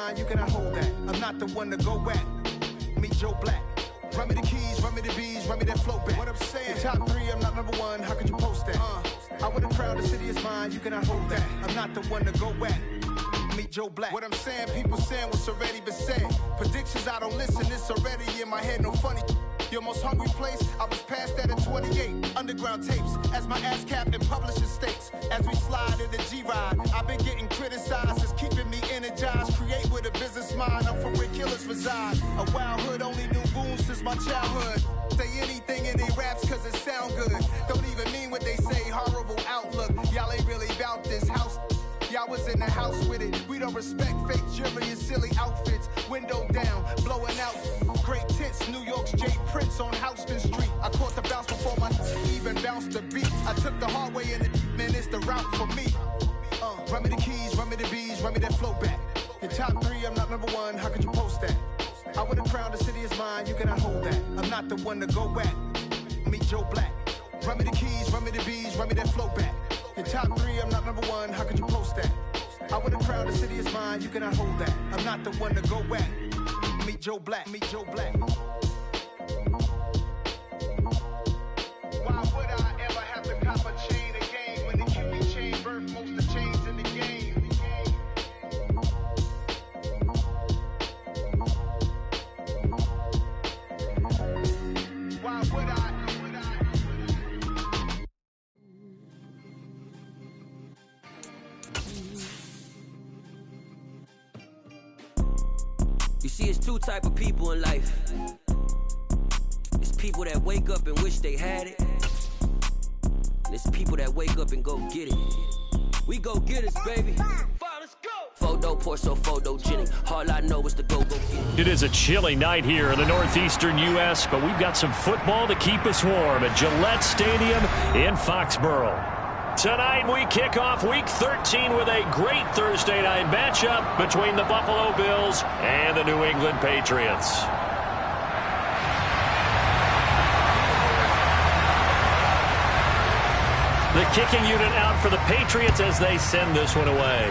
mine, you cannot hold that. I'm not the one to go at. Meet Joe Black. Run me the keys, run me the bees, run me that flow back. What I'm saying, the top 3, I'm not number 1, how could you post that? I would've crowned the city is mine, you cannot hold that. I'm not the one to go at. Meet Joe Black. What I'm saying, people saying what's already been said. Predictions, I don't listen, it's already in my head, no funny. Your most hungry place, I was past that at 28. Underground tapes, as my ass capped in publishing stakes. As we slide in the G-Ride, I've been getting criticized, it's keeping me energized. Create with a business mind, I'm from where killers reside. A wild hood, only knew goons since my childhood. Say anything in they raps cause it sound good. Don't even mean what they say, horrible outlook. Y'all ain't really about this house. Y'all was in the house with it. We don't respect fake jewelry and silly outfits. Window down, blowing out. Great tits, New York's J. Prince on Houston Street. I caught the bounce before my even bounced the beat. I took the hard way in it, man, it's the route for me. Run me the keys, run me the bees, run me that flow back. Your top 3, I'm not number 1, how could you post that? I would've crowned the city is mine, you cannot hold that. I'm not the one to go at. Meet Joe Black. Run me the keys, run me the bees, run me that flow back. Your top 3, I'm not number 1, how could you post that? I would've crowned the city is mine, you cannot hold that. I'm not the one to go at. Meet Joe Black, meet Joe Black. Why would I ever have to cop a chain again when the QB chain birthed most of the chains in the game? Why would I? You see, it's 2 type of people in life. It's people that wake up and wish they had it. And it's people that wake up and go get it. We go get it, baby. Let's go. Photo, Porso, photogenic. All I know is to go get it. It is a chilly night here in the northeastern U.S., but we've got some football to keep us warm at Gillette Stadium in Foxborough. Tonight we kick off Week 13 with a great Thursday night matchup between the Buffalo Bills and the New England Patriots. The kicking unit out for the Patriots as they send this one away.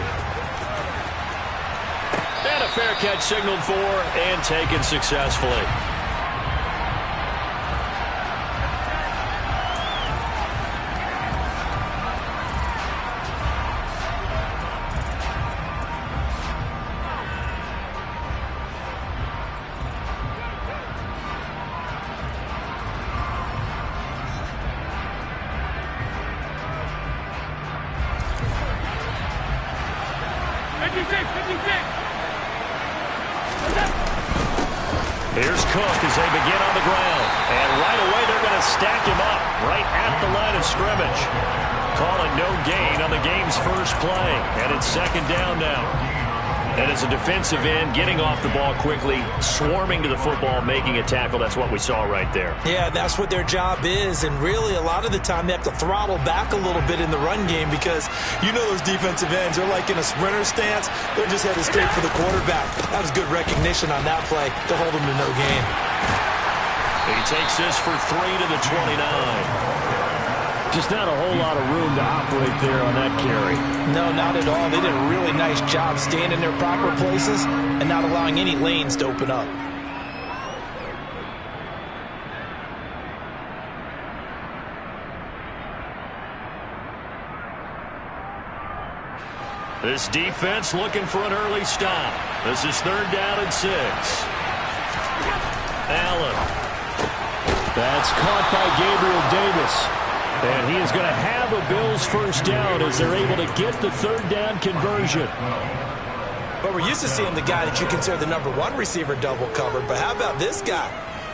And a fair catch signaled for and taken successfully. Here's Cook as they begin on the ground. And right away they're going to stack him up right at the line of scrimmage. Call it no gain on the game's first play. And it's 2nd down now. And as a defensive end, getting off the ball quickly, swarming to the football, making a tackle, that's what we saw right there. Yeah, that's what their job is. And really, a lot of the time, they have to throttle back a little bit in the run game because you know those defensive ends, they're like in a sprinter stance. They're just headed straight for the quarterback. That was good recognition on that play to hold them to no gain. He takes this for 3 to the 29. Just not a whole lot of room to operate there on that carry. No, not at all. They did a really nice job staying in their proper places and not allowing any lanes to open up. This defense looking for an early stop. This is 3rd down and 6. Allen. That's caught by Gabriel Davis. And he is going to have a Bills first down as they're able to get the 3rd down conversion. But we're used to seeing the guy that you consider the #1 receiver double covered. But how about this guy?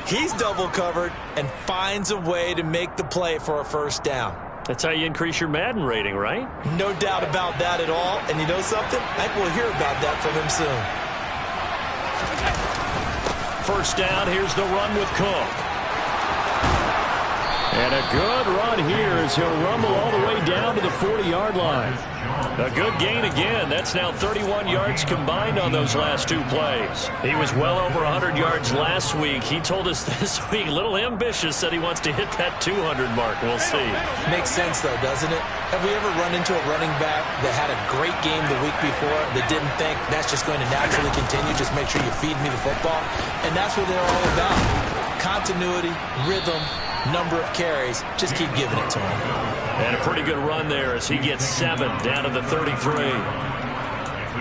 He's double covered and finds a way to make the play for a first down. That's how you increase your Madden rating, right? No doubt about that at all. And you know something? I think we'll hear about that from him soon. First down, here's the run with Cook. And a good run here as he'll rumble all the way down to the 40-yard line. A good gain again. That's now 31 yards combined on those last two plays. He was well over 100 yards last week. He told us this week, a little ambitious, said he wants to hit that 200 mark. We'll see. Makes sense, though, doesn't it? Have we ever run into a running back that had a great game the week before that didn't think that's just going to naturally continue? Just make sure you feed me the football. And that's what they're all about. Continuity, rhythm, number of carries. Just keep giving it to him. And a pretty good run there as he gets 7 down to the 33.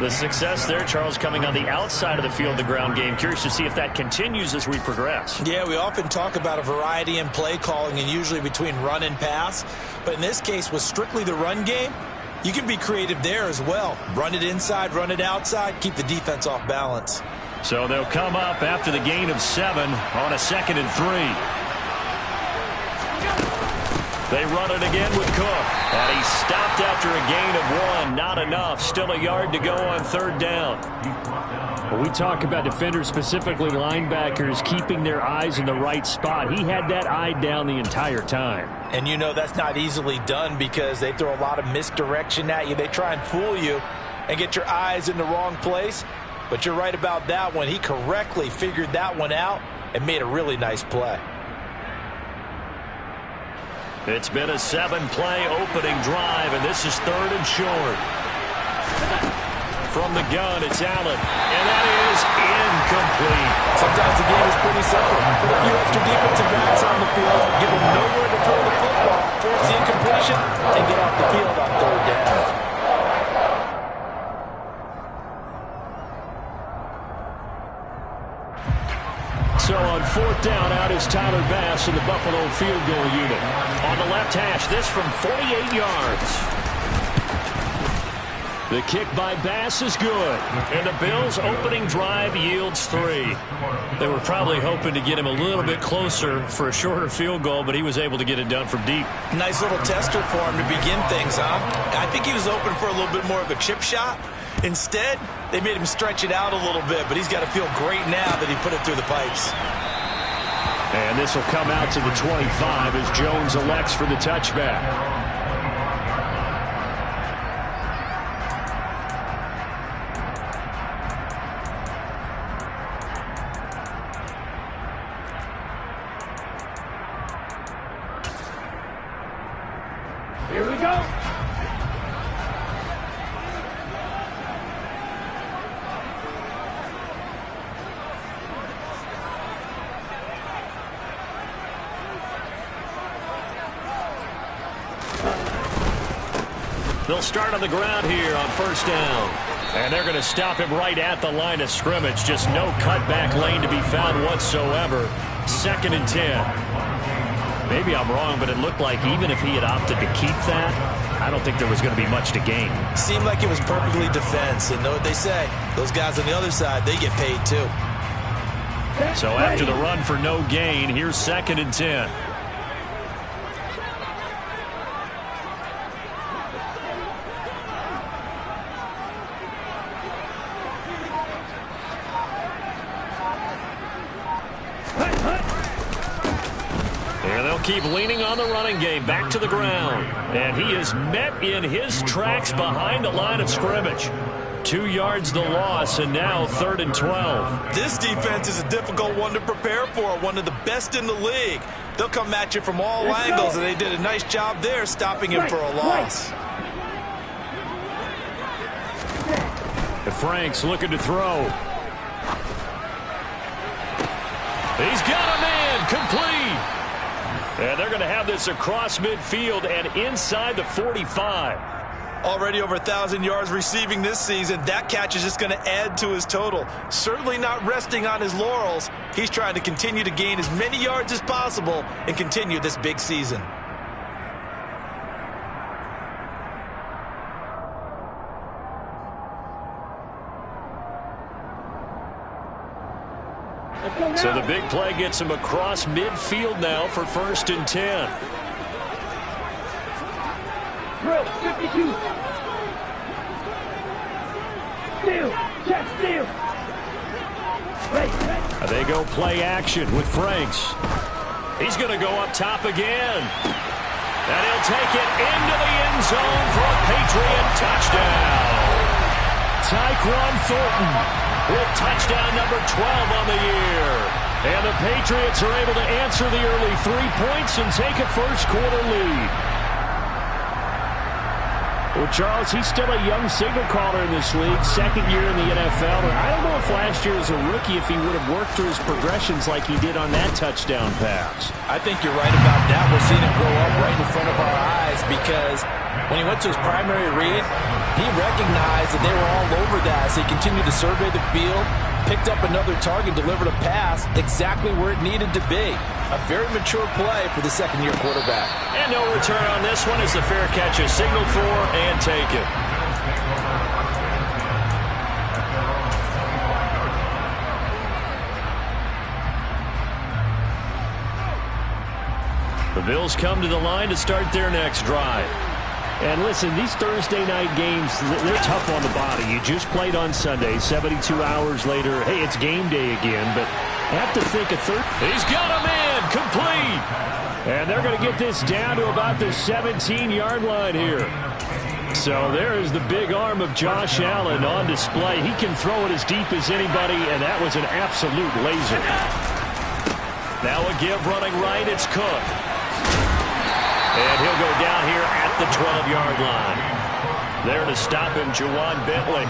The success there, Charles, coming on the outside of the field, the ground game. Curious to see if that continues as we progress. Yeah, we often talk about a variety in play calling and usually between run and pass. But in this case, with strictly the run game, you can be creative there as well. Run it inside, run it outside, keep the defense off balance. So they'll come up after the gain of 7 on a 2nd and 3. They run it again with Cook. And he stopped after a gain of 1. Not enough. Still a yard to go on 3rd down. Well, we talk about defenders, specifically linebackers, keeping their eyes in the right spot. He had that eye down the entire time. And you know that's not easily done because they throw a lot of misdirection at you. They try and fool you and get your eyes in the wrong place. But you're right about that one. He correctly figured that one out and made a really nice play. It's been a 7-play opening drive, and this is 3rd and short. From the gun, it's Allen, and that is incomplete. Sometimes the game is pretty simple. Put a few extra defensive backs on the field, give them nowhere to throw the football, force the incompletion, and get off the field on 3rd down. So on 4th down, out is Tyler Bass in the Buffalo field goal unit. On the left hash, this from 48 yards. The kick by Bass is good. And the Bills' opening drive yields 3. They were probably hoping to get him a little bit closer for a shorter field goal, but he was able to get it done from deep. Nice little tester for him to begin things, huh? I think he was open for a little bit more of a chip shot. Instead, they made him stretch it out a little bit, but he's got to feel great now that he put it through the pipes. And this will come out to the 25 as Jones elects for the touchback. Here we go. They'll start on the ground here on 1st down. And they're going to stop him right at the line of scrimmage. Just no cutback lane to be found whatsoever. 2nd and 10. Maybe I'm wrong, but it looked like even if he had opted to keep that, I don't think there was going to be much to gain. Seemed like it was perfectly defense. And know what they say? Those guys on the other side, they get paid too. So after the run for no gain, here's 2nd and 10. Keep leaning on the running game. Back to the ground. And he is met in his tracks behind the line of scrimmage. 2 yards the loss, and now 3rd and 12. This defense is a difficult one to prepare for, one of the best in the league. They'll come at you from all angles, and they did a nice job there stopping him for a loss. Frank's looking to throw. He's got a man complete. And they're going to have this across midfield and inside the 45. Already over 1,000 yards receiving this season. That catch is just going to add to his total. Certainly not resting on his laurels. He's trying to continue to gain as many yards as possible and continue this big season. So the big play gets him across midfield now for 1st and 10. Drill, 52. Steal, check, steal. They go play action with Franks. He's going to go up top again. And he'll take it into the end zone for a Patriot touchdown. Tyquan Thornton with touchdown number 12 on the year. And the Patriots are able to answer the early 3 points and take a first-quarter lead. Well, Charles, he's still a young signal caller in this league, second year in the NFL. And I don't know if last year as a rookie if he would have worked through his progressions like he did on that touchdown pass. I think you're right about that. We're seeing him grow up right in front of our eyes because when he went to his primary read, he recognized that they were all over that. So he continued to survey the field, picked up another target, delivered a pass exactly where it needed to be. A very mature play for the second-year quarterback. And no return on this one as the fair catch is signaled for and taken. The Bills come to the line to start their next drive. And listen, these Thursday night games, they're tough on the body. You just played on Sunday, 72 hours later. Hey, it's game day again, but have to think a third. He's got him in, complete. And they're going to get this down to about the 17-yard line here. So there is the big arm of Josh Allen on display. He can throw it as deep as anybody, and that was an absolute laser. Now a give running right, it's Cook. And he'll go down here at the 12-yard line. There to stop him, Juwan Bentley.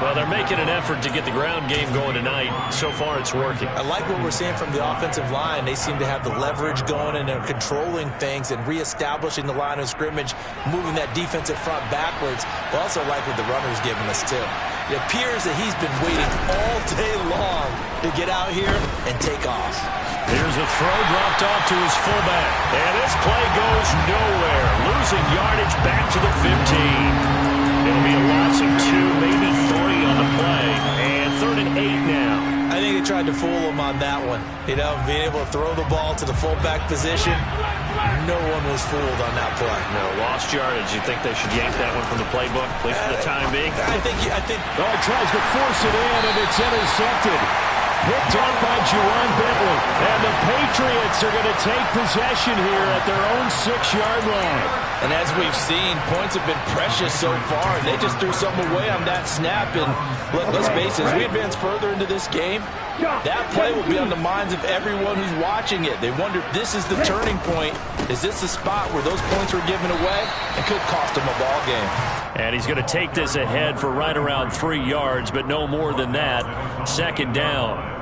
Well, they're making an effort to get the ground game going tonight. So far, it's working. I like what we're seeing from the offensive line. They seem to have the leverage going, and they're controlling things and reestablishing the line of scrimmage, moving that defensive front backwards. I also like what the runner's giving us, too. It appears that he's been waiting all day long to get out here and take off. Here's a throw dropped off to his fullback. And this play goes nowhere. Losing yardage back to the 15. It'll be a loss of 2, maybe 3 on the play. And 3rd and 8 now. I think they tried to fool him on that one. You know, being able to throw the ball to the fullback position. No one was fooled on that play. No, lost yardage. You think they should yank that one from the playbook, at least for the time being? I think. Oh, he tries to force it in, and it's intercepted. Picked up by Juwan Bentley. And the Patriots are going to take possession here at their own 6-yard line. And as we've seen, points have been precious so far. And they just threw something away on that snap. And let's face it, as we advance further into this game, that play will be on the minds of everyone who's watching it. They wonder if this is the turning point. Is this the spot where those points were given away? It could cost them a ball game. And he's going to take this ahead for right around 3 yards, but no more than that. 2nd down.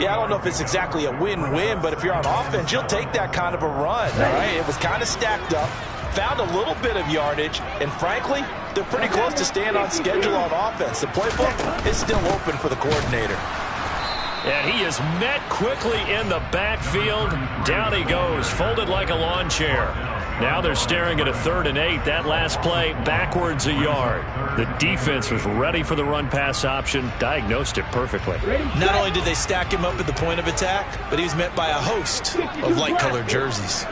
Yeah, I don't know if it's exactly a win-win, but if you're on offense, you'll take that kind of a run, all right? It was kind of stacked up, found a little bit of yardage, and frankly, they're pretty close to staying on schedule on offense. The playbook is still open for the coordinator. And he is met quickly in the backfield. Down he goes, folded like a lawn chair. Now they're staring at a 3rd and 8. That last play, backwards a yard. The defense was ready for the run-pass option, diagnosed it perfectly. Not only did they stack him up at the point of attack, but he was met by a host of light-colored jerseys.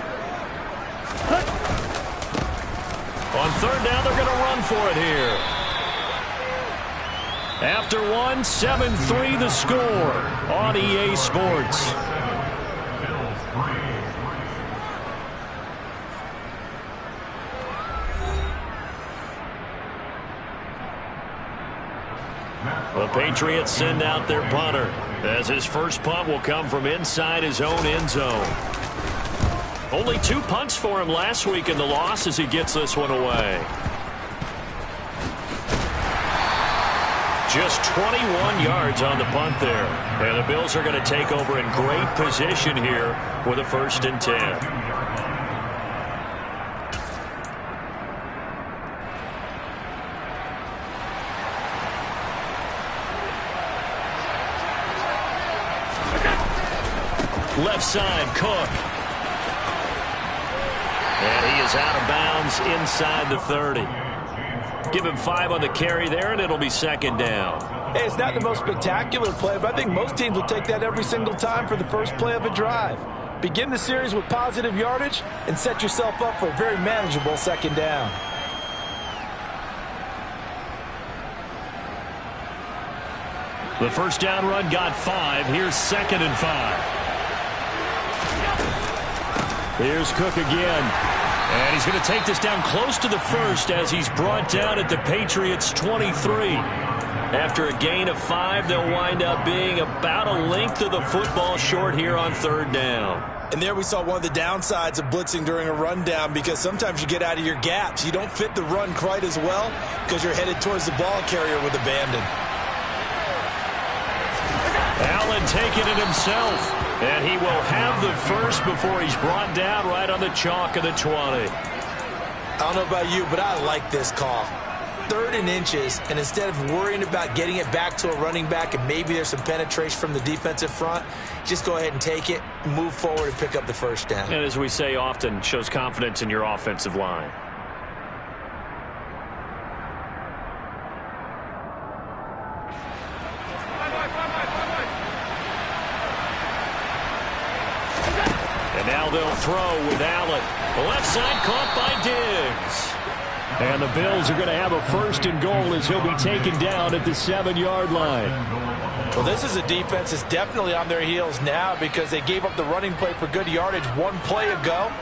On 3rd down, they're going to run for it here. After 1, 7-3 the score on EA Sports. The Patriots send out their punter, as his first punt will come from inside his own end zone. Only 2 punts for him last week in the loss as he gets this one away. Just 21 yards on the punt there. And the Bills are going to take over in great position here with a 1st and 10. Left side, Cook. And he is out of bounds inside the 30. Give him 5 on the carry there, and it'll be 2nd down. Hey, it's not the most spectacular play, but I think most teams will take that every single time for the first play of a drive. Begin the series with positive yardage and set yourself up for a very manageable 2nd down. The first down run got 5. Here's 2nd and 5. Here's Cook again. And he's going to take this down close to the first as he's brought down at the Patriots' 23. After a gain of 5, they'll wind up being about a length of the football short here on third down. And there we saw one of the downsides of blitzing during a rundown, because sometimes you get out of your gaps. You don't fit the run quite as well because you're headed towards the ball carrier with abandon. Allen taking it himself. And he will have the first before he's brought down right on the chalk of the 20. I don't know about you, but I like this call. 3rd and inches, and instead of worrying about getting it back to a running back and maybe there's some penetration from the defensive front, just go ahead and take it, move forward, and pick up the first down. And as we say often, shows confidence in your offensive line. And now they'll throw with Allen. The left side caught by Diggs. And the Bills are going to have a 1st and goal as he'll be taken down at the 7-yard line. Well, this is a defense that's definitely on their heels now because they gave up the running play for good yardage 1 play ago.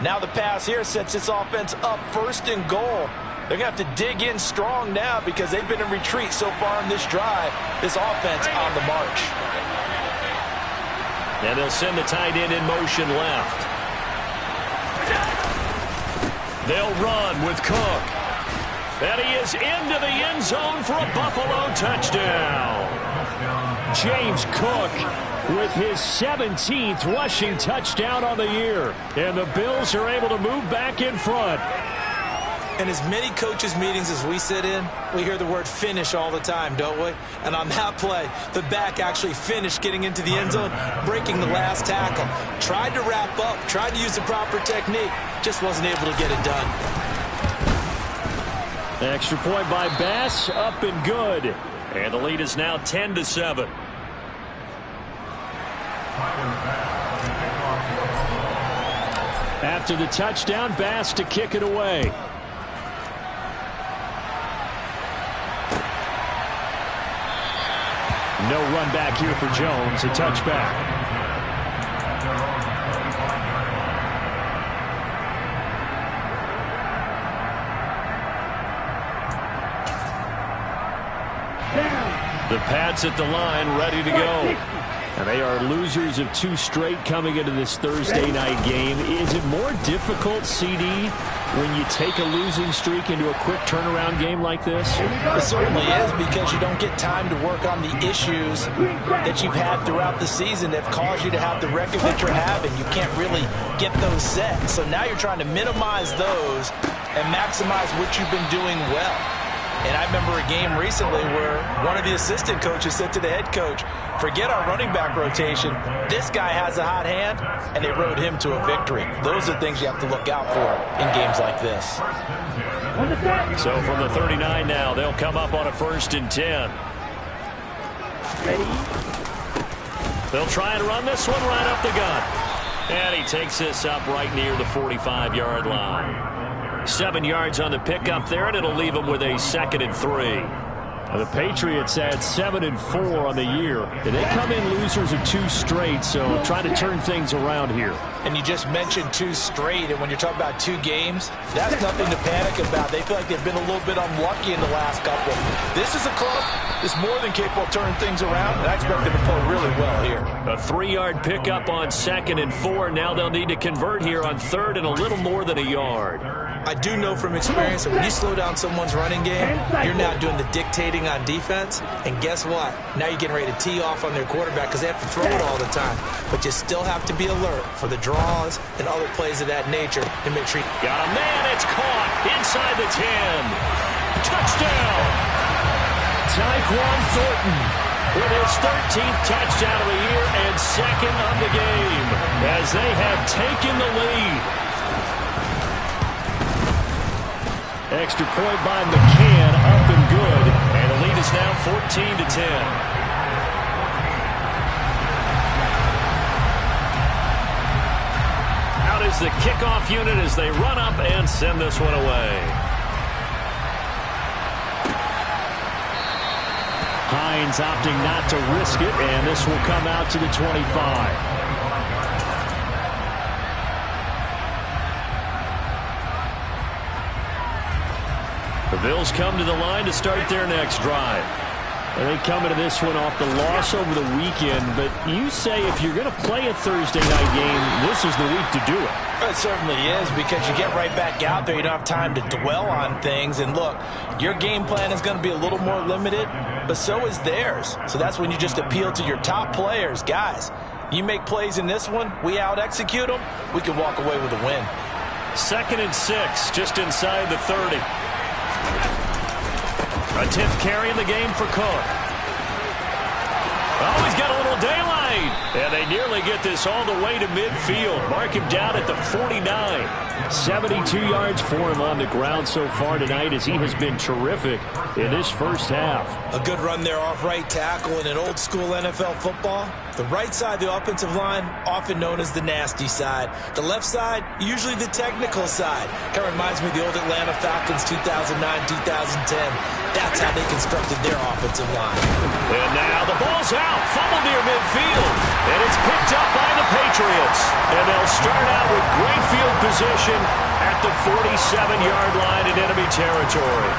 Now the pass here sets this offense up 1st and goal. They're going to have to dig in strong now because they've been in retreat so far in this drive. This offense on the march. And they'll send the tight end in motion left. They'll run with Cook. And he is into the end zone for a Buffalo touchdown. James Cook with his 17th rushing touchdown on the year. And the Bills are able to move back in front. In as many coaches' meetings as we sit in, we hear the word finish all the time, don't we? And on that play, the back actually finished getting into the end zone, breaking the last tackle. Tried to wrap up, tried to use the proper technique, just wasn't able to get it done. Extra point by Bass, up and good. And the lead is now 10-7. After the touchdown, Bass to kick it away. No run back here for Jones, a touchback. The Pats at the line, ready to go. And they are losers of 2 straight coming into this Thursday night game. Is it more difficult, CD, when you take a losing streak into a quick turnaround game like this? It certainly is, because you don't get time to work on the issues that you've had throughout the season that have caused you to have the record that you're having. You can't really get those set. So now you're trying to minimize those and maximize what you've been doing well. And I remember a game recently where one of the assistant coaches said to the head coach, forget our running back rotation. This guy has a hot hand, and they rode him to a victory. Those are things you have to look out for in games like this. So from the 39 now, they'll come up on a 1st and 10. They'll try and run this one right up the gut. And he takes this up right near the 45-yard line. 7 yards on the pickup there, and it'll leave them with a 2nd and 3. The Patriots had 7-4 on the year. And they come in losers of 2 straight, so trying to turn things around here. And you just mentioned 2 straight, and when you're talking about 2 games, that's nothing to panic about. They feel like they've been a little bit unlucky in the last couple. This is a club that's more than capable of turning things around, and I expect them to play really well here. A 3-yard pickup on 2nd and 4. Now they'll need to convert here on 3rd and a little more than a yard. I do know from experience that when you slow down someone's running game, you're now doing the dictating on defense. And guess what? Now you're getting ready to tee off on their quarterback because they have to throw it all the time. But you still have to be alert for the draws and other plays of that nature to make sure you got a man. It's caught inside the 10. Touchdown. Tyquan Thornton with his 13th touchdown of the year and 2nd of the game as they have taken the lead. Extra point by McCann, up and good. And the lead is now 14-10. Out is the kickoff unit as they run up and send this one away. Hines opting not to risk it, and this will come out to the 25. The Bills come to the line to start their next drive. And they come into this one off the loss over the weekend. But you say if you're going to play a Thursday night game, this is the week to do it. It certainly is, because you get right back out there. You don't have time to dwell on things. And look, your game plan is going to be a little more limited, but so is theirs. So that's when you just appeal to your top players. Guys, you make plays in this one, we out-execute them, we can walk away with a win. 2nd and 6, just inside the 30. A 10th carry in the game for Cook. Oh, he's got a little daylight. And they nearly get this all the way to midfield. Mark him down at the 49. 72 yards for him on the ground so far tonight, as he has been terrific in this first half. A good run there off right tackle in an old school NFL football. The right side, the offensive line, often known as the nasty side. The left side, usually the technical side. Kind of reminds me of the old Atlanta Falcons 2009-2010. That's how they constructed their offensive line. And now the ball's out. Fumble near midfield. And it's picked up by the Patriots. And they'll start out with great field position at the 47-yard line in enemy territory.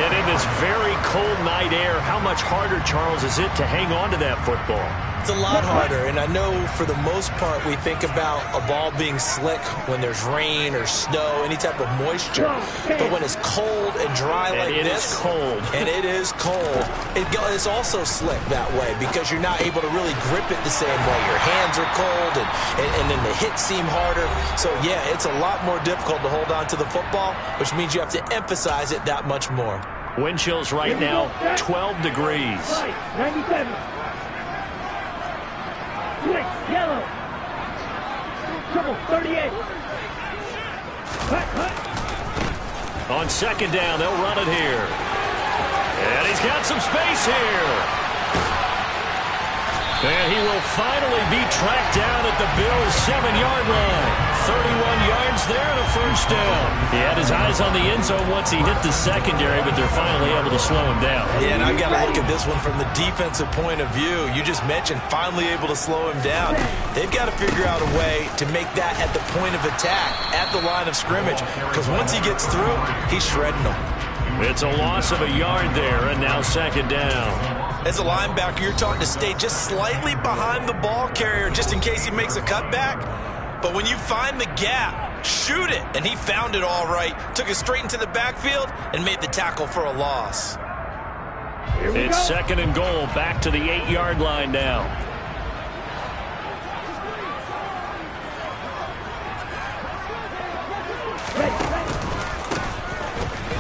And in this very cold night air, how much harder, Charles, is it to hang on to that football? It's a lot harder, and I know for the most part we think about a ball being slick when there's rain or snow, any type of moisture. But when it's cold and dry like this, and it is cold, it's also slick that way because you're not able to really grip it the same way. Your hands are cold, and then the hits seem harder. So, yeah, it's a lot more difficult to hold on to the football, which means you have to emphasize it that much more. Wind chills right now, 12 degrees. 97. Switch, yellow. Triple, 38. On 2nd down, they'll run it here. And he's got some space here. And he will finally be tracked down at the Bills' 7-yard line. 31 yards there and a first down. He had his eyes on the end zone once he hit the secondary, but they're finally able to slow him down. Yeah, and I've got to look at this one from the defensive point of view. You just mentioned finally able to slow him down. They've got to figure out a way to make that at the point of attack, at the line of scrimmage, because once he gets through, he's shredding them. It's a loss of a yard there, and now 2nd down. As a linebacker, you're taught to stay just slightly behind the ball carrier just in case he makes a cutback. But when you find the gap, shoot it. And he found it all right. Took it straight into the backfield and made the tackle for a loss. It's 2nd and goal, back to the 8-yard line now.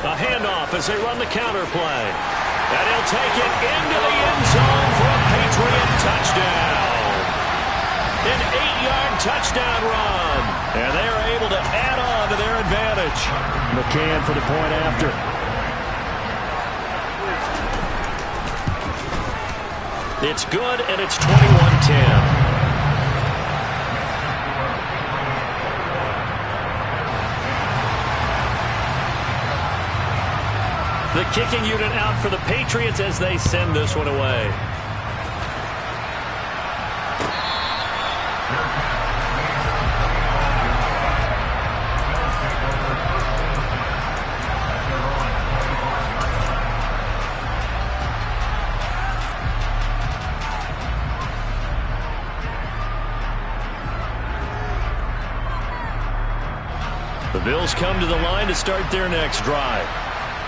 A handoff as they run the counter play. And he'll take it into the end zone for a Patriot touchdown. An 8-yard touchdown run. And they are able to add on to their advantage. McCann for the point after. It's good, and it's 21-10. The kicking unit out for the Patriots as they send this one away. The Bills come to the line to start their next drive.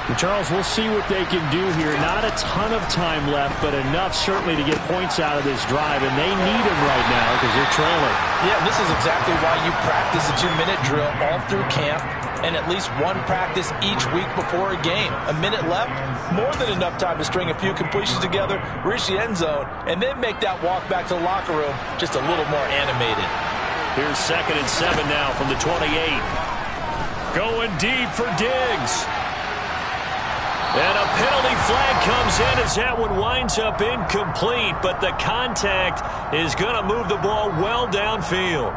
And Charles, we'll see what they can do here. Not a ton of time left, but enough certainly to get points out of this drive, and they need them right now because they're trailing. Yeah, this is exactly why you practice a 2-minute drill all through camp and at least one practice each week before a game. A minute left, more than enough time to string a few completions together, reach the end zone, and then make that walk back to the locker room just a little more animated. Here's 2nd and 7 now from the 28. Going deep for Diggs. And a penalty flag comes in as that one winds up incomplete, but the contact is going to move the ball well downfield.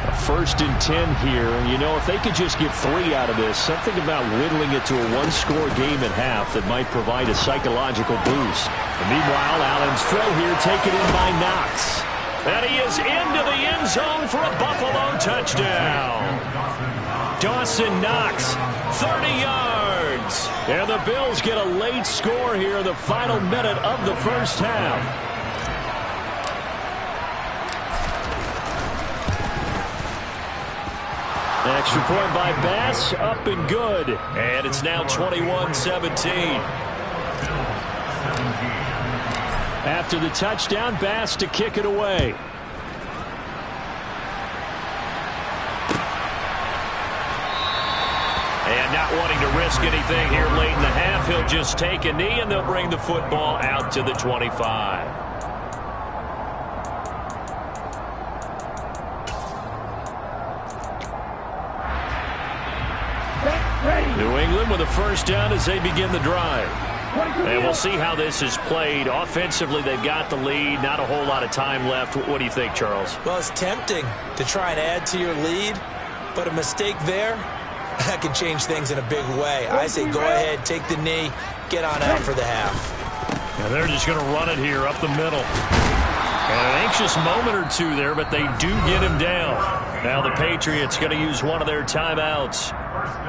A 1st and 10 here, and you know, if they could just get 3 out of this, something about whittling it to a one-score game at half that might provide a psychological boost. And meanwhile, Allen's throw here taken in by Knox. And he is into the end zone for a Buffalo touchdown. Dawson Knox, 30 yards. And the Bills get a late score here in the final minute of the first half. Extra point by Bass, up and good. And it's now 21-17. After the touchdown, Bass to kick it away. And not wanting to risk anything here late in the half, he'll just take a knee, and they'll bring the football out to the 25. New England with a first down as they begin the drive. And we'll see how this is played. Offensively, they've got the lead. Not a whole lot of time left. What do you think, Charles? Well, it's tempting to try and add to your lead, but a mistake there, that can change things in a big way. I say go ahead, take the knee, get on out for the half. Now they're just going to run it here up the middle. And an anxious moment or two there, but they do get him down. Now the Patriots going to use one of their timeouts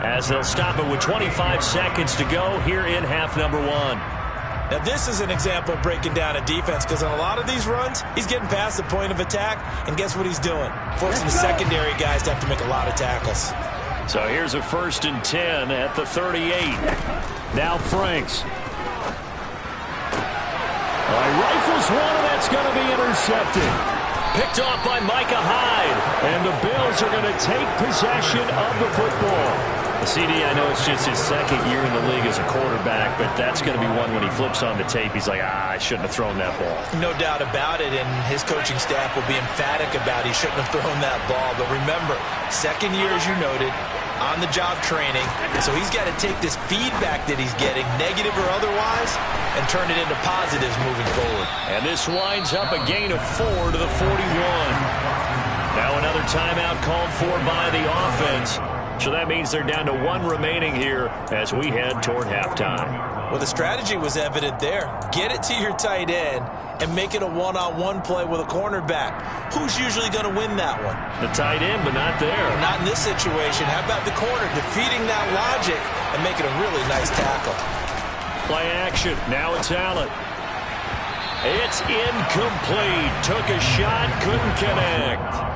as they'll stop it with 25 seconds to go here in half number one. Now this is an example of breaking down a defense, because on a lot of these runs, he's getting past the point of attack, and guess what he's doing? Forcing the secondary guys to have to make a lot of tackles. So here's a 1st and 10 at the 38. Now Franks. Rifles one, and that's going to be intercepted. Picked off by Micah Hyde. And the Bills are going to take possession of the football. CD, I know it's just his second year in the league as a quarterback, but that's going to be one when he flips on the tape, he's like, I shouldn't have thrown that ball. No doubt about it, and his coaching staff will be emphatic about he shouldn't have thrown that ball. But remember, second year, as you noted, on-the-job training, so he's got to take this feedback that he's getting, negative or otherwise, and turn it into positives moving forward. And this winds up a gain of 4 to the 41. Now another timeout called for by the offense. So that means they're down to 1 remaining here as we head toward halftime. Well, the strategy was evident there. Get it to your tight end and make it a one-on-one play with a cornerback. Who's usually going to win that one? The tight end, but not there. Not in this situation. How about the corner defeating that logic and making a really nice tackle? Play action. Now it's Allen. It's incomplete. Took a shot, couldn't connect.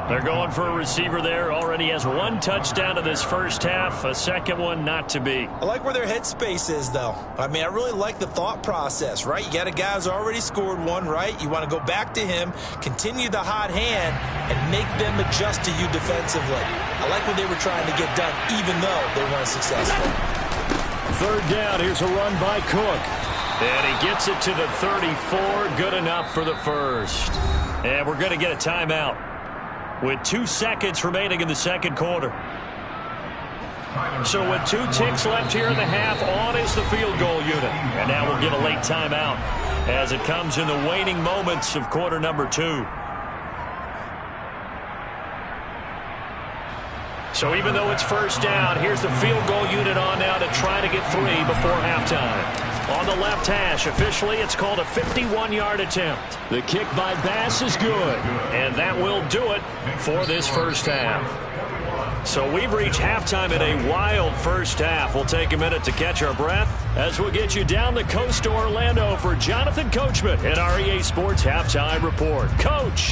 They're going for a receiver there. Already has 1 touchdown in this first half. A second one not to be. I like where their headspace is, though. I mean, I really like the thought process, right? You got a guy who's already scored 1, right? You want to go back to him, continue the hot hand, and make them adjust to you defensively. I like what they were trying to get done, even though they weren't successful. 3rd down. Here's a run by Cook. And he gets it to the 34. Good enough for the first. And we're going to get a timeout with 2 seconds remaining in the second quarter. So with 2 ticks left here in the half, on is the field goal unit. And now we'll get a late timeout as it comes in the waning moments of quarter number 2. So even though it's first down, here's the field goal unit on now to try to get 3 before halftime. On the left hash, officially, it's called a 51-yard attempt. The kick by Bass is good, and that will do it for this first half. So we've reached halftime in a wild first half. We'll take a minute to catch our breath as we'll get you down the coast to Orlando for Jonathan Coachman at our EA Sports Halftime Report. Coach.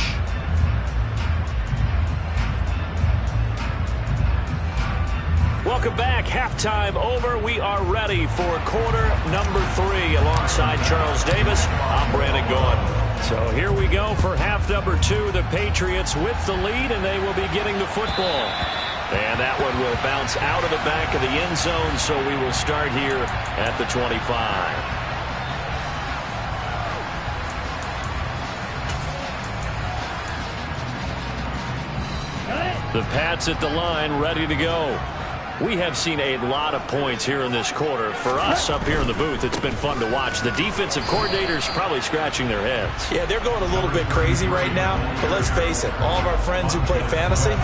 Welcome back. Halftime over. We are ready for quarter number 3 alongside Charles Davis. I'm Brandon Gaudin. So here we go for half number 2. The Patriots with the lead, and they will be getting the football. And that one will bounce out of the back of the end zone, so we will start here at the 25. The Pats at the line, ready to go. We have seen a lot of points here in this quarter. For us up here in the booth, it's been fun to watch. The defensive coordinators probably scratching their heads. Yeah, they're going a little bit crazy right now. But let's face it, all of our friends who play fantasy,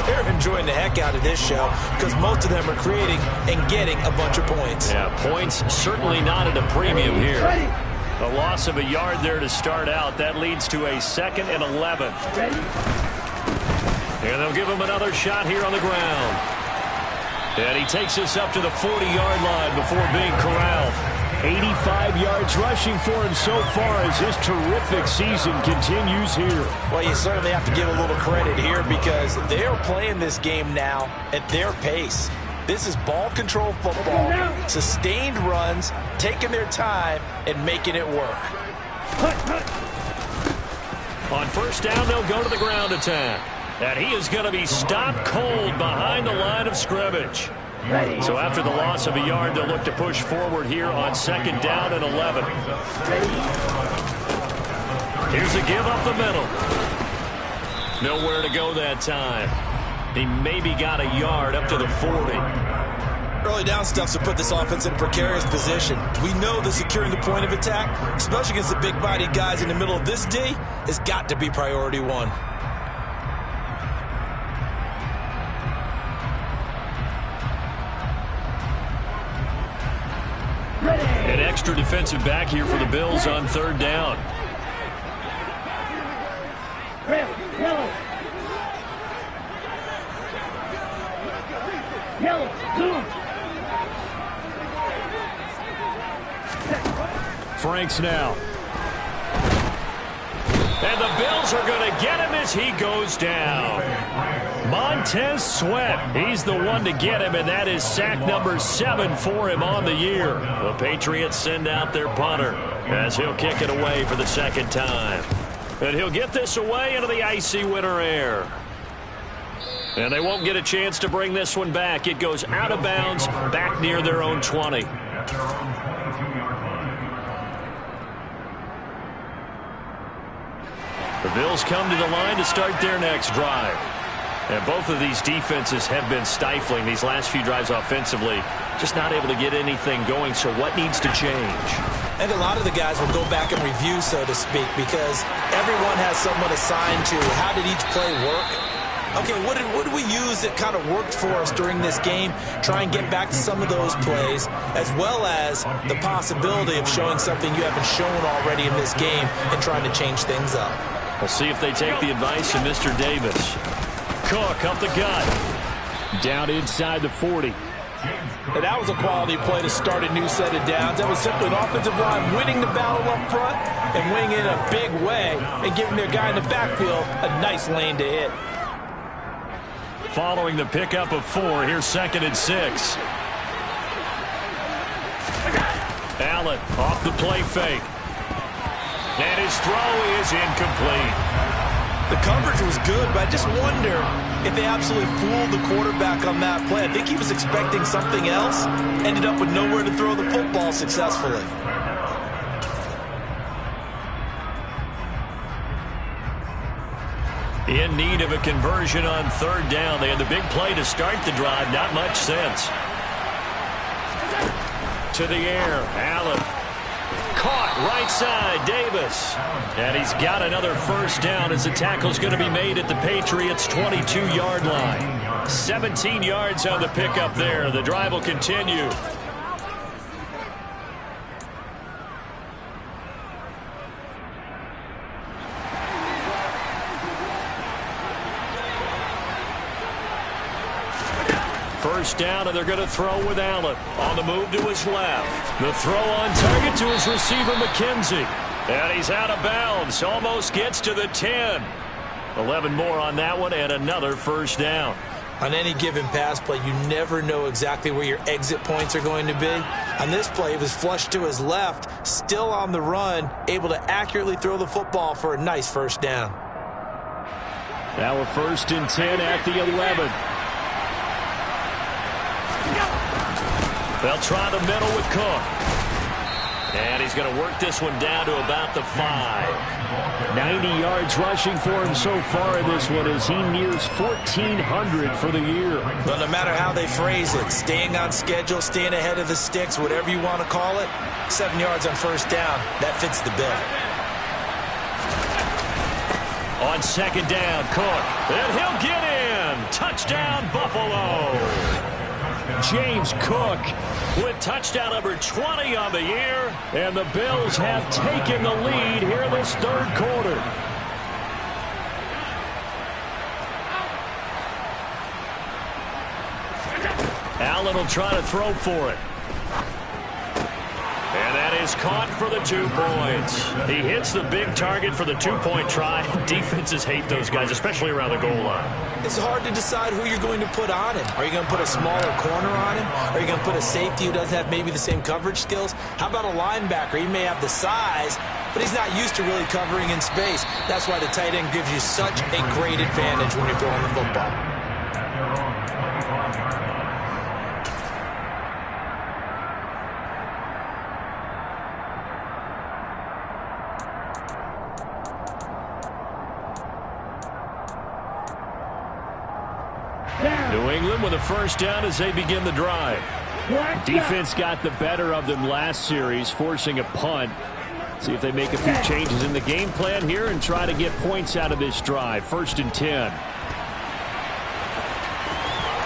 they're enjoying the heck out of this show because most of them are creating and getting a bunch of points. Yeah, points certainly not at a premium here. A loss of a yard there to start out. That leads to a 2nd and 11. And they'll give him another shot here on the ground. And he takes us up to the 40-yard line before being corralled. 85 yards rushing for him so far as his terrific season continues here. Well, you certainly have to give a little credit here because they're playing this game now at their pace. This is ball control football, sustained runs, taking their time, and making it work. On first down, they'll go to the ground attack. And he is going to be stopped cold behind the line of scrimmage. So after the loss of a yard, they'll look to push forward here on 2nd down and 11. Here's a give up the middle. Nowhere to go that time. He maybe got a yard up to the 40. Early down stuff to put this offense in a precarious position. We know that securing the point of attack, especially against the big-bodied guys in the middle of this D, has got to be priority one. An extra defensive back here for the Bills on 3rd down. Yellow, zoom. Franks now. And the Bills are going to get him as he goes down. Montez Sweat, he's the one to get him, and that is sack number 7 for him on the year. The Patriots send out their punter as he'll kick it away for the 2nd time. And he'll get this away into the icy winter air. And they won't get a chance to bring this one back. It goes out of bounds back near their own 20. The Bills come to the line to start their next drive. And both of these defenses have been stifling these last few drives offensively. Just not able to get anything going, so what needs to change? And a lot of the guys will go back and review, so to speak, because everyone has someone assigned to how did each play work. Okay, what did we use that kind of worked for us during this game? Try and get back to some of those plays, as well as the possibility of showing something you haven't shown already in this game and trying to change things up. We'll see if they take the advice of Mr. Davis. Cook up the gut. Down inside the 40. And that was a quality play to start a new set of downs. That was simply an offensive line winning the battle up front and winning it in a big way and giving their guy in the backfield a nice lane to hit. Following the pickup of 4, here's 2nd and 6. Allen off the play fake. And his throw is incomplete. The coverage was good, but I just wonder if they absolutely fooled the quarterback on that play. I think he was expecting something else, ended up with nowhere to throw the football successfully. In need of a conversion on 3rd down. They had the big play to start the drive. Not much sense. To the air. Allen. Caught right side. Davis. And he's got another 1st down as the tackle's going to be made at the Patriots' 22-yard line. 17 yards on the pickup there. The drive will continue. First down, and they're going to throw with Allen. On the move to his left. The throw on target to his receiver, McKenzie. And he's out of bounds. Almost gets to the 10. 11 more on that one, and another 1st down. On any given pass play, you never know exactly where your exit points are going to be. On this play, he was flushed to his left, still on the run, able to accurately throw the football for a nice 1st down. Now a 1st and 10 at the 11. They'll try the middle with Cook. And he's going to work this one down to about the 5. 90 yards rushing for him so far in this one as he nears 1,400 for the year. Well, no matter how they phrase it, staying on schedule, staying ahead of the sticks, whatever you want to call it, 7 yards on 1st down, that fits the bill. On 2nd down, Cook. And he'll get in. Touchdown, Buffalo. James Cook with touchdown number 20 on the year. And the Bills have taken the lead here in this third quarter. Allen will try to throw for it. And that is caught for the 2 points. He hits the big target for the 2-point try. Defenses hate those guys, especially around the goal line. It's hard to decide who you're going to put on him. Are you going to put a smaller corner on him? Are you going to put a safety who doesn't have maybe the same coverage skills? How about a linebacker? He may have the size, but he's not used to really covering in space. That's why the tight end gives you such a great advantage when you're throwing the football. New England with a first down as they begin the drive. Defense got the better of them last series, forcing a punt. See if they make a few changes in the game plan here and try to get points out of this drive. 1st and 10.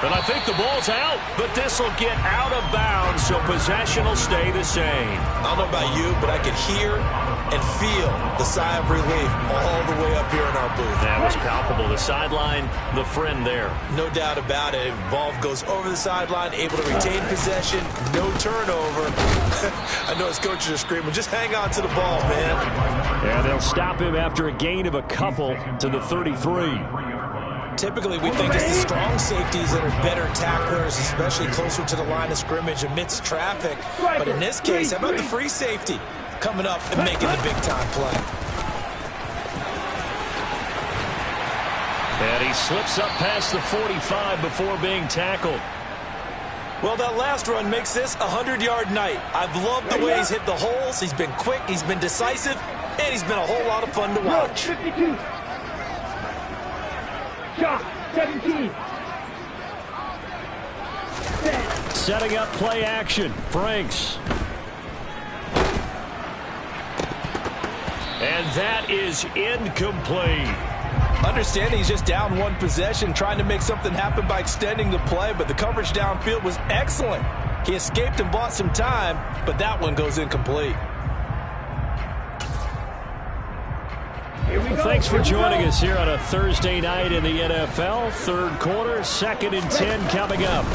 And I think the ball's out, but this will get out of bounds, so possession will stay the same. I don't know about you, but I could hear and feel the sigh of relief all the way up here in our booth. That was palpable. The sideline, the friend there. No doubt about it. Ball goes over the sideline, able to retain possession, no turnover. I know his coaches are screaming, just hang on to the ball, man. And they'll stop him after a gain of a couple to the 33. Typically, we think it's the strong safeties that are better tacklers, especially closer to the line of scrimmage amidst traffic. But in this case, how about the free safety coming up and making the big-time play? And he slips up past the 45 before being tackled. Well, that last run makes this a 100-yard night. I've loved the way he's hit the holes. He's been quick, he's been decisive, and he's been a whole lot of fun to watch. 52. Shot 17. Setting up play action. Franks. And that is incomplete. Understanding he's just down 1 possession, trying to make something happen by extending the play, but the coverage downfield was excellent. He escaped and bought some time, but that one goes incomplete. Well, thanks for joining us here on a Thursday night in the NFL. Third quarter, 2nd and 10 coming up.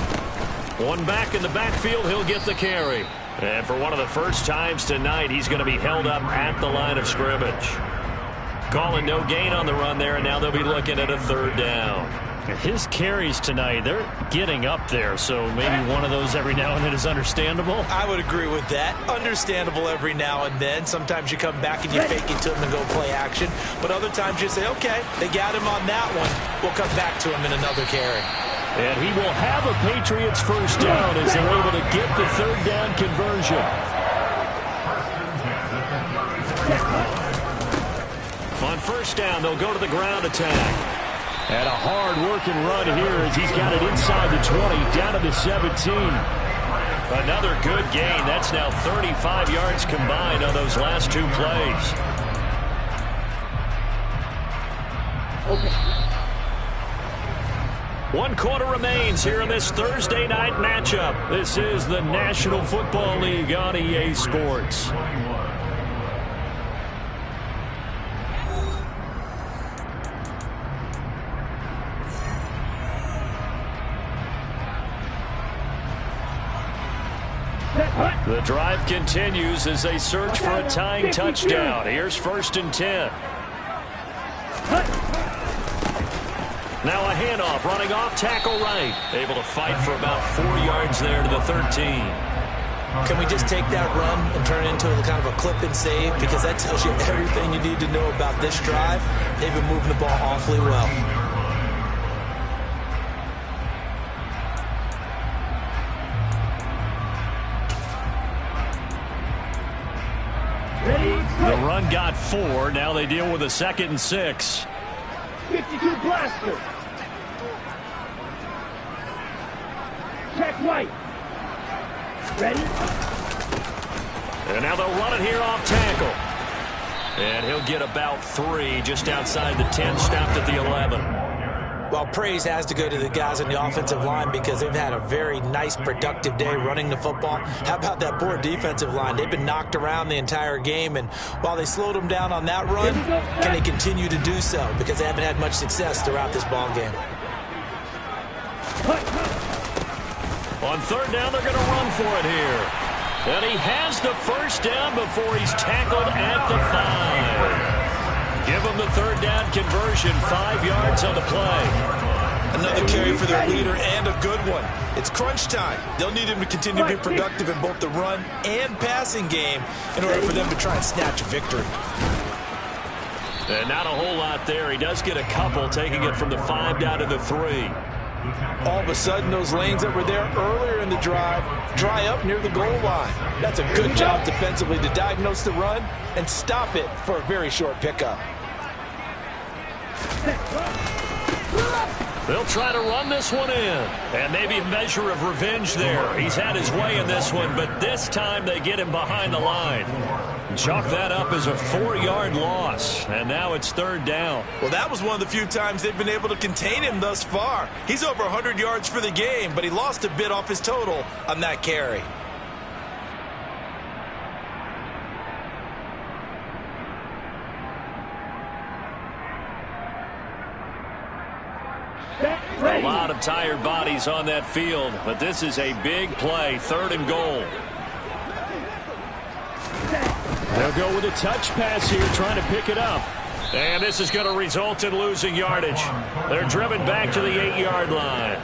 One back in the backfield, he'll get the carry. And for one of the first times tonight, he's going to be held up at the line of scrimmage. Calling no gain on the run there, and now they'll be looking at a 3rd down. His carries tonight, they're getting up there, so maybe one of those every now and then is understandable. I would agree with that. Understandable every now and then. Sometimes you come back and you fake it to him and go play action. But other times you say, okay, they got him on that one. We'll come back to him in another carry. And he will have a Patriots first down as they're able to get the 3rd down conversion. On first down, they'll go to the ground attack. And a hard-working run here as he's got it inside the 20, down to the 17. Another good gain. That's now 35 yards combined on those last 2 plays. Okay. 1 quarter remains here in this Thursday night matchup. This is the National Football League on EA Sports. The drive continues as they search for a tying touchdown. Here's 1st and 10. Now a handoff, running off tackle right. Able to fight for about 4 yards there to the 13. Can we just take that run and turn it into kind of a clip and save? Because that tells you everything you need to know about this drive. They've been moving the ball awfully well. The run got 4. Now they deal with a 2nd and 6. 52 blaster. Check right. Ready? And now they'll run it here off tackle. And he'll get about 3 just outside the 10, stopped at the 11. Well, praise has to go to the guys on the offensive line because they've had a very nice, productive day running the football. How about that poor defensive line? They've been knocked around the entire game, and while they slowed them down on that run, can they continue to do so? Because they haven't had much success throughout this ball game. On third down, they're going to run for it here. And he has the first down before he's tackled at the 5. Give them the third down conversion, 5 yards on the play. Another carry for their leader and a good one. It's crunch time. They'll need him to continue to be productive in both the run and passing game in order for them to try and snatch a victory. And not a whole lot there. He does get a couple, taking it from the 5 down to the 3. All of a sudden, those lanes that were there earlier in the drive dry up near the goal line. That's a good job defensively to diagnose the run and stop it for a very short pickup. They'll try to run this one in. And maybe a measure of revenge there. He's had his way in this one, but this time they get him behind the line. Chalk that up as a 4-yard loss, and now it's third down. Well, that was one of the few times they've been able to contain him thus far. He's over 100 yards for the game, but he lost a bit off his total on that carry. A lot of tired bodies on that field, but this is a big play, 3rd and goal. They'll go with a touch pass here, trying to pick it up. And this is going to result in losing yardage. They're driven back to the 8-yard line.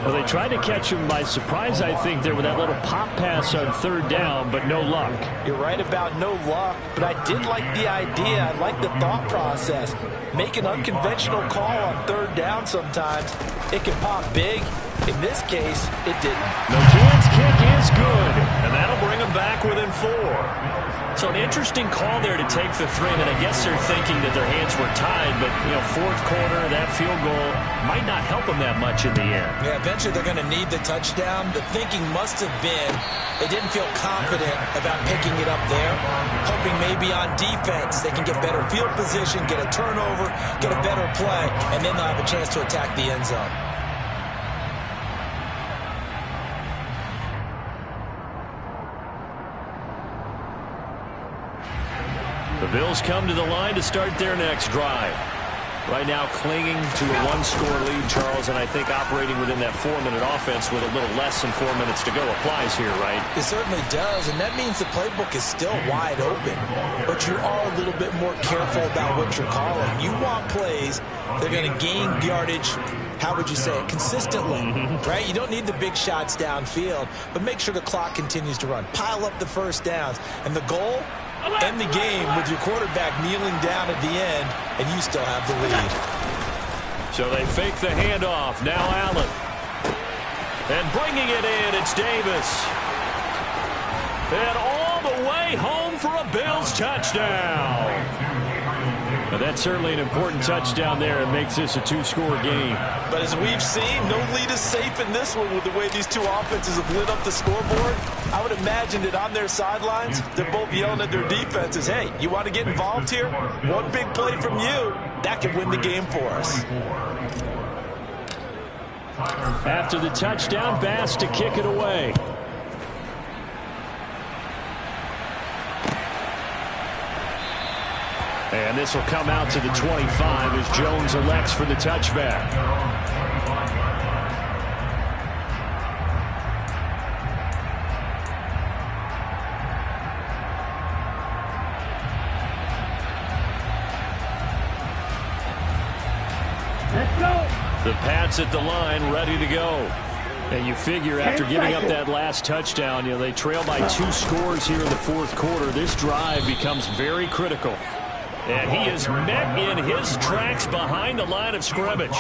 Well, they tried to catch him by surprise, I think, there with that little pop pass on 3rd down, but no luck. You're right about no luck, but I did like the idea. I like the thought process. Make an unconventional call on 3rd down sometimes. It can pop big. In this case, it didn't. McCann's kick is good, and that'll bring them back within 4. So an interesting call there to take the 3, and I guess they're thinking that their hands were tied, but, you know, 4th quarter, that field goal might not help them that much in the end. Yeah, eventually they're going to need the touchdown. The thinking must have been they didn't feel confident about picking it up there, hoping maybe on defense they can get better field position, get a turnover, get a better play, and then they'll have a chance to attack the end zone. The Bills come to the line to start their next drive. Right now clinging to a 1-score lead, Charles, and I think operating within that 4-minute offense with a little less than 4 minutes to go applies here, right? It certainly does, and that means the playbook is still wide open. But you are a little bit more careful about what you're calling. You want plays that are going to gain yardage, how would you say it, consistently, right? You don't need the big shots downfield, but make sure the clock continues to run. Pile up the first downs, and the goal, end the game with your quarterback kneeling down at the end, and you still have the lead. So they fake the handoff. Now Allen. And bringing it in, it's Davis. And all the way home for a Bills touchdown. Now that's certainly an important touchdown there. It makes this a 2-score game. But as we've seen, no lead is safe in this one with the way these two offenses have lit up the scoreboard. I would imagine that on their sidelines, they're both yelling at their defenses, hey, you want to get involved here? One big play from you, that could win the game for us. After the touchdown, Bass to kick it away. And this will come out to the 25 as Jones elects for the touchback. Let's go. The Pats at the line, ready to go. And you figure after giving up that last touchdown, you know, they trail by 2 scores here in the 4th quarter. This drive becomes very critical. And he is met in his tracks behind the line of scrimmage.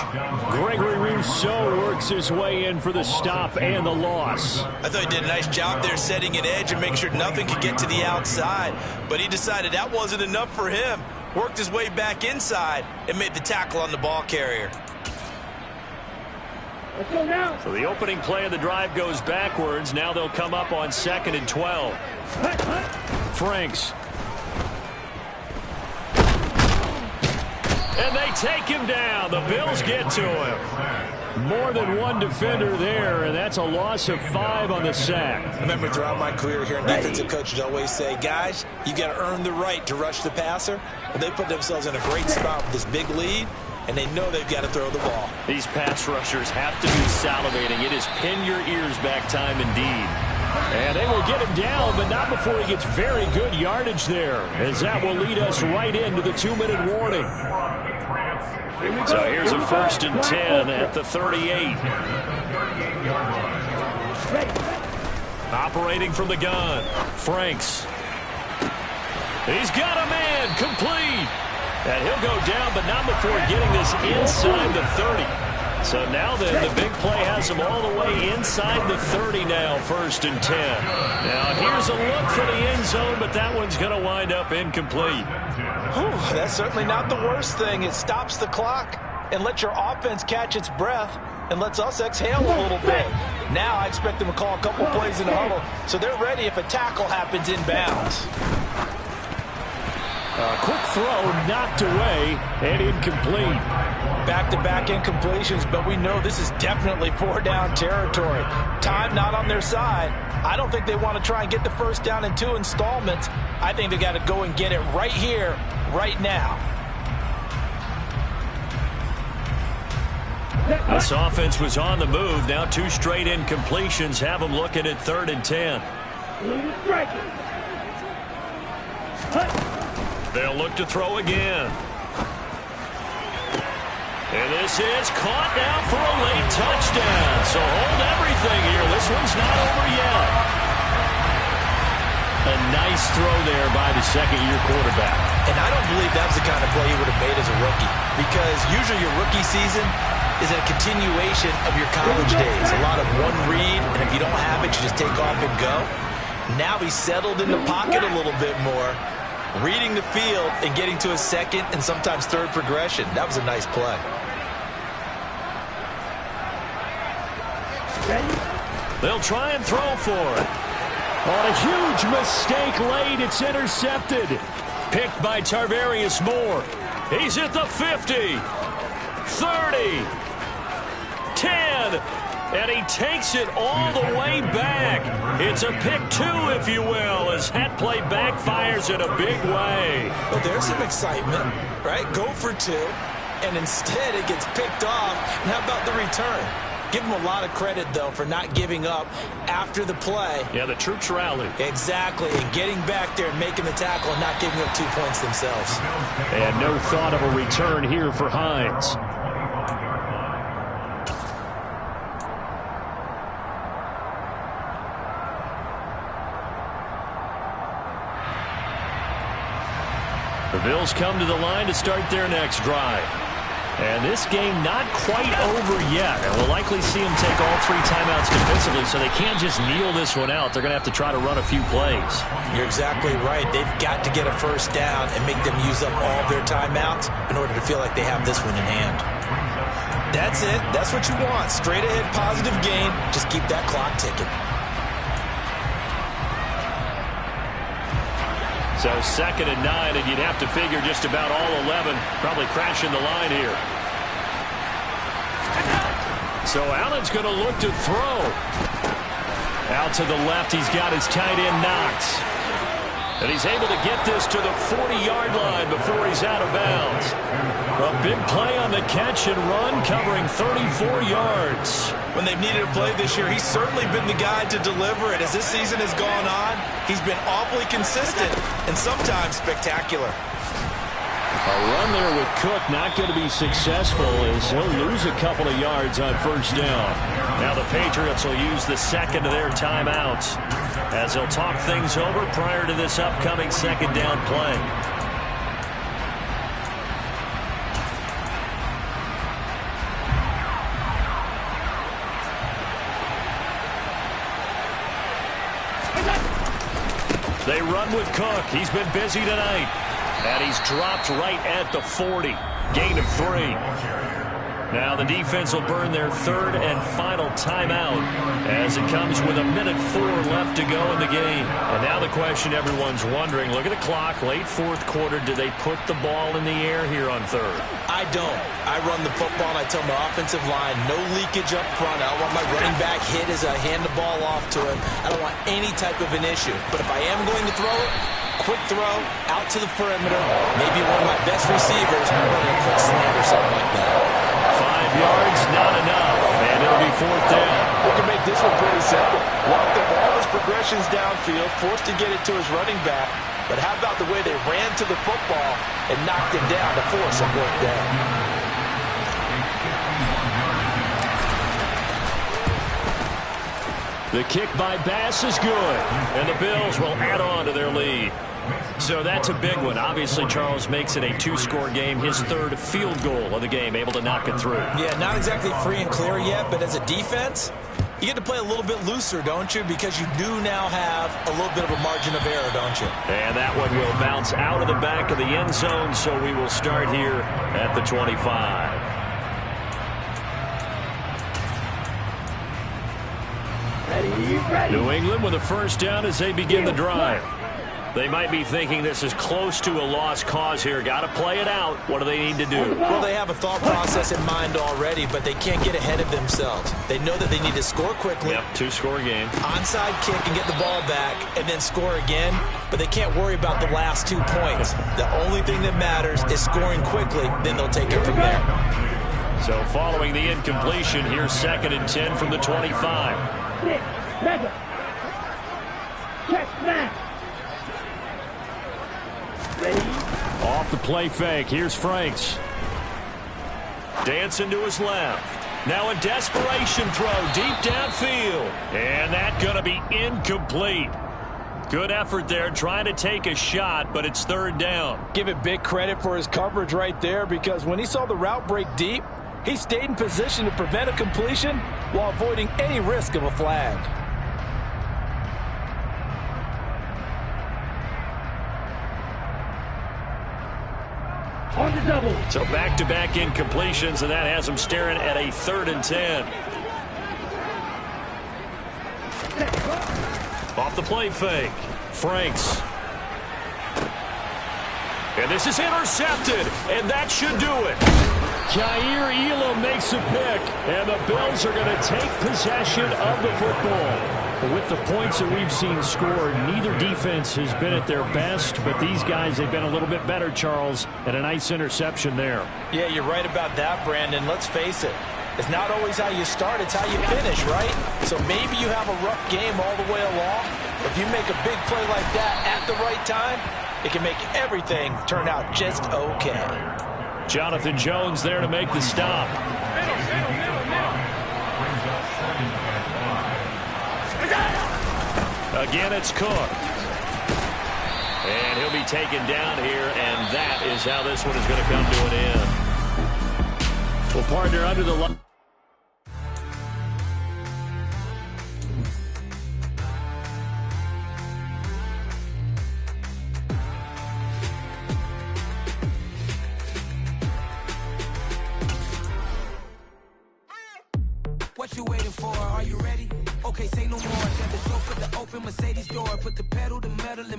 Gregory Rousseau works his way in for the stop and the loss. I thought he did a nice job there setting an edge and make sure nothing could get to the outside. But he decided that wasn't enough for him. Worked his way back inside and made the tackle on the ball carrier. Let's go now. So the opening play of the drive goes backwards. Now they'll come up on 2nd and 12. Franks. And they take him down. The Bills get to him. More than one defender there, and that's a loss of 5 on the sack. I remember throughout my career hearing defensive coaches always say, guys, you got to earn the right to rush the passer. Well, they put themselves in a great spot with this big lead, and they know they've got to throw the ball. These pass rushers have to be salivating. It is pin your ears back time indeed. And they will get him down, but not before he gets very good yardage there, as that will lead us right into the 2-minute warning. So here's a 1st and 10 at the 38. Operating from the gun, Franks. He's got a man, complete. And he'll go down, but not before getting this inside the 30. So now then, the big play has him all the way inside the 30 now, 1st and 10. Now here's a look for the end zone, but that one's going to wind up incomplete. Whew, that's certainly not the worst thing. It stops the clock and lets your offense catch its breath and lets us exhale a little bit. Now I expect them to call a couple plays in the huddle, so they're ready if a tackle happens inbounds. Quick throw knocked away and incomplete. Back-to-back incompletions, but we know this is definitely 4-down territory. Time not on their side. I don't think they want to try and get the first down in 2 installments. I think they got to go and get it right here, right now. This offense was on the move. Now 2 straight incompletions have them looking at 3rd and 10. They'll look to throw again. And this is caught now for a late touchdown. So hold everything here. This one's not over yet. A nice throw there by the second-year quarterback. And I don't believe that was the kind of play he would have made as a rookie, because usually your rookie season is a continuation of your college days. A lot of one read, and if you don't have it, you just take off and go. Now he's settled in the pocket a little bit more, reading the field and getting to his second and sometimes third progression. That was a nice play. They'll try and throw for it. On a huge mistake late, it's intercepted. Picked by Tarvarius Moore. He's at the 50, 30, 10, and he takes it all the way back. It's a pick 2, if you will, as that play backfires in a big way. Well, there's some excitement, right? Go for 2, and instead it gets picked off. And how about the return? Give him a lot of credit, though, for not giving up after the play. Yeah, the troops rallied. Exactly, and getting back there and making the tackle and not giving up 2 points themselves. And no thought of a return here for Hines. The Bills come to the line to start their next drive. And this game not quite over yet. And we'll likely see them take all 3 timeouts defensively, so they can't just kneel this one out. They're going to have to try to run a few plays. You're exactly right. They've got to get a first down and make them use up all of their timeouts in order to feel like they have this one in hand. That's it. That's what you want. Straight ahead, positive gain. Just keep that clock ticking. So 2nd and 9, and you'd have to figure just about all 11 probably crashing the line here. So Allen's going to look to throw. Out to the left, he's got his tight end Knox. And he's able to get this to the 40-yard line before he's out of bounds. A big play on the catch and run, covering 34 yards. When they've needed a play this year, he's certainly been the guy to deliver it. As this season has gone on, he's been awfully consistent and sometimes spectacular. A run there with Cook not going to be successful, as he'll lose a couple of yards on first down. Now the Patriots will use the second of their timeouts as they'll talk things over prior to this upcoming second down play. They run with Cook. He's been busy tonight. And he's dropped right at the 40. Gain of 3. Now the defense will burn their 3rd and final timeout as it comes with 1:04 left to go in the game. And now the question everyone's wondering, look at the clock, late fourth quarter, do they put the ball in the air here on third? I don't. I run the football, and I tell my offensive line, no leakage up front. I don't want my running back hit as I hand the ball off to him. I don't want any type of an issue. But if I am going to throw it, quick throw, out to the perimeter, maybe one of my best receivers, running a quick slant or something like that. 5 yards, not enough, and it'll be fourth down. We can make this one pretty simple. Walk the ball as progressions downfield, forced to get it to his running back. But how about the way they ran to the football and knocked him down to force a fourth down? The kick by Bass is good, and the Bills will add on to their lead. So that's a big one. Obviously, Charles makes it a 2-score game, his third field goal of the game, able to knock it through. Yeah, not exactly free and clear yet, but as a defense, you get to play a little bit looser, don't you? Because you do now have a little bit of a margin of error, don't you? And that one will bounce out of the back of the end zone, so we will start here at the 25. Ready. New England with a first down as they begin the drive. They might be thinking this is close to a lost cause here. Got to play it out. What do they need to do? Well, they have a thought process in mind already, but they can't get ahead of themselves. They know that they need to score quickly. Yep, 2-score game. Onside kick and get the ball back and then score again, but they can't worry about the last 2 points. The only thing that matters is scoring quickly, then they'll take it from there. So following the incompletion, here's 2nd and 10 from the 25. Mega. Check smash. Ready. off the play fake. Here's Franks. Dancing to his left. Now a desperation throw deep downfield. And that's going to be incomplete. Good effort there trying to take a shot, but it's third down. Give it big credit for his coverage right there, because when he saw the route break deep, he stayed in position to prevent a completion while avoiding any risk of a flag. On the double. So back-to-back incompletions, and that has him staring at a 3rd and 10. Off the play fake. Franks. And this is intercepted, and that should do it. Jair Elam makes a pick, and the Bills are going to take possession of the football. With the points that we've seen scored, neither defense has been at their best, but these guys, they've been a little bit better, Charles, and a nice interception there. Yeah, you're right about that, Brandon. Let's face it. It's not always how you start, it's how you finish, right? So maybe you have a rough game all the way along. If you make a big play like that at the right time, it can make everything turn out just okay. Jonathan Jones there to make the stop. Again, it's Cook. And he'll be taken down here, and that is how this one is going to come to an end. Well, partner, under the line. What you waiting for? Are you ready? Okay, say no more. Got the chauffeur, the open Mercedes door. Put the pedal to metal and